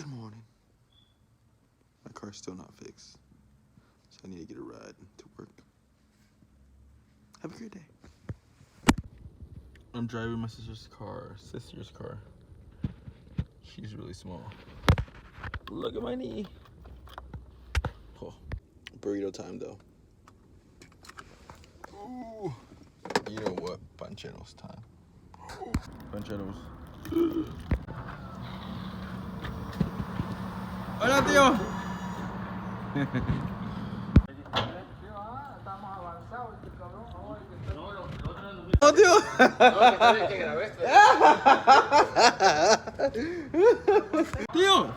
Good morning. My car's still not fixed, so I need to get a ride to work. Have a great day. I'm driving my sister's car. She's really small. Look at my knee. Oh, burrito time though. Ooh. You know what? Pancheros time. Pancheros. Hola, tío. ¡Oh, tío! ¡Tío!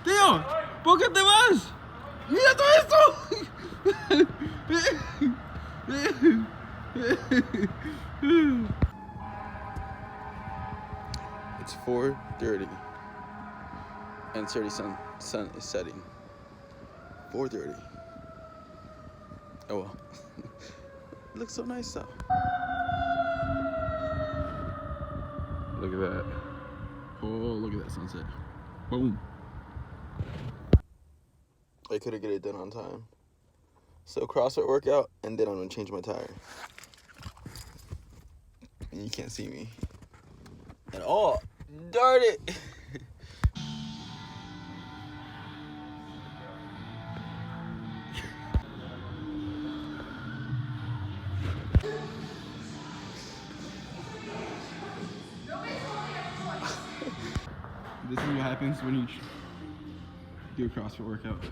¡Tío! ¿Por qué te vas? ¡Mira todo esto! It's 4:30 and 30 sun is setting. 4:30. Oh well. It looks so nice though. Look at that. Oh, look at that sunset. Boom. I couldn't get it done on time. So CrossFit workout, and then I'm gonna change my tire. And you can't see me. And oh, darn it! This is what happens when you do a CrossFit workout.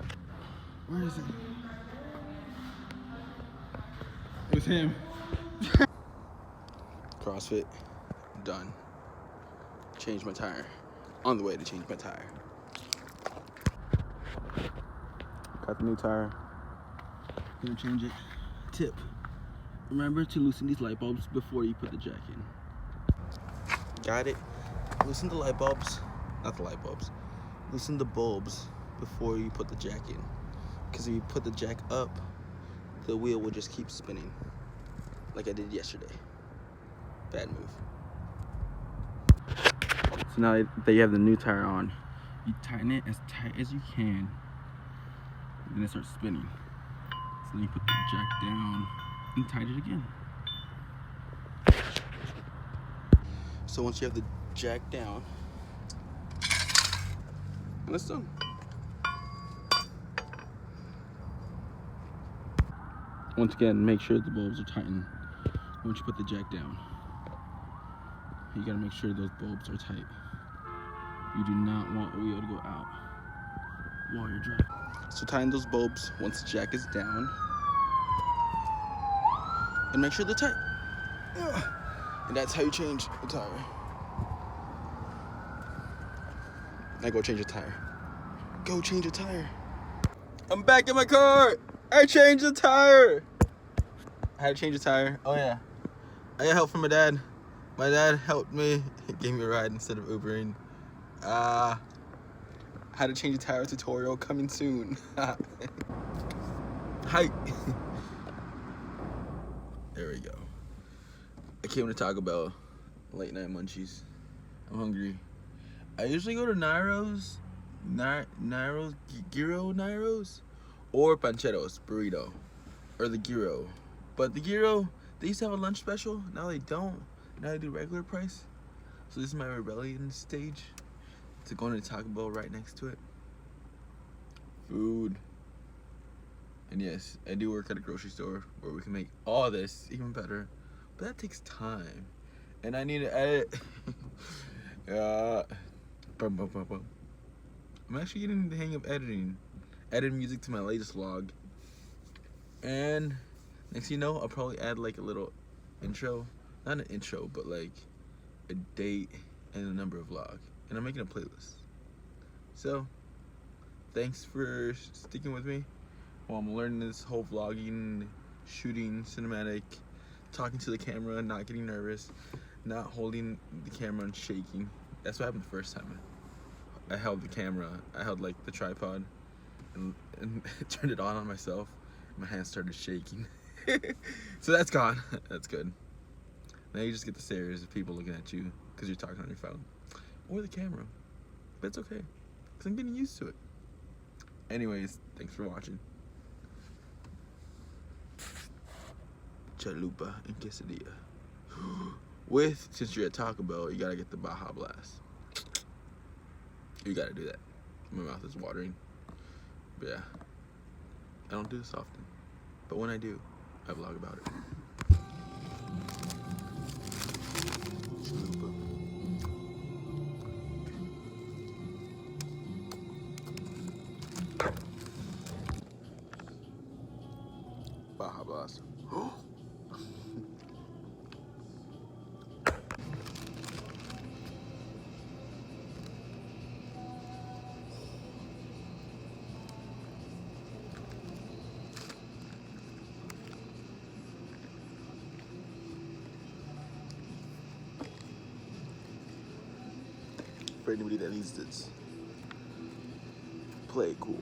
Where is it? It was him. CrossFit, done. Change my tire. On the way to change my tire. Got the new tire. Gonna change it. Tip. Remember to loosen these light bulbs before you put the jack in. Got it. Loosen the light bulbs. Not the light bulbs. Loosen the bulbs before you put the jack in. Because if you put the jack up, the wheel will just keep spinning. Like I did yesterday. Bad move. So now that you have the new tire on, you tighten it as tight as you can. And then it starts spinning. So then you put the jack down and tighten it again. So once you have the jack down, and it's done. Once again, make sure the bulbs are tightened once you put the jack down. You gotta make sure those bulbs are tight. You do not want the wheel to go out while you're driving. So tighten those bulbs once the jack is down. And make sure they're tight. And that's how you change the tire. Now go change the tire. Go change the tire. I'm back in my car. I changed the tire. I had to change the tire. Oh yeah. I got help from my dad. My dad helped me. He gave me a ride instead of Ubering. How to change a tire tutorial coming soon. Hi. There we go. I came to Taco Bell. Late night munchies. I'm hungry. I usually go to Nairo's, Gyros, or Pancheros burrito, or the Gyro. But the Gyro, they used to have a lunch special. Now they don't. Now they do regular price. So this is my rebellion stage. To going to Taco Bell right next to it. Food. And yes, I do work at a grocery store where we can make all this even better. But that takes time. And I need to edit. I'm actually getting the hang of editing. Adding music to my latest vlog. And next thing you know, I'll probably add like a little intro. Not an intro, but like a date and a number of vlog. And I'm making a playlist. So, thanks for sticking with me while I'm learning this whole vlogging, shooting, cinematic, talking to the camera, not getting nervous, not holding the camera and shaking. That's what happened the first time. I held the camera, I held like the tripod and turned it on myself. My hands started shaking. So that's gone. That's good. Now you just get the stares of people looking at you because you're talking on your phone or the camera. But it's okay. because I'm getting used to it. Anyways, thanks for watching. Chalupa and quesadilla. With, since you're at Taco Bell, you gotta get the Baja Blast. You gotta do that. My mouth is watering. But yeah, I don't do this often. But when I do, I vlog about it. Chalupa. Baja Blast. For anybody that needs this, play it cool.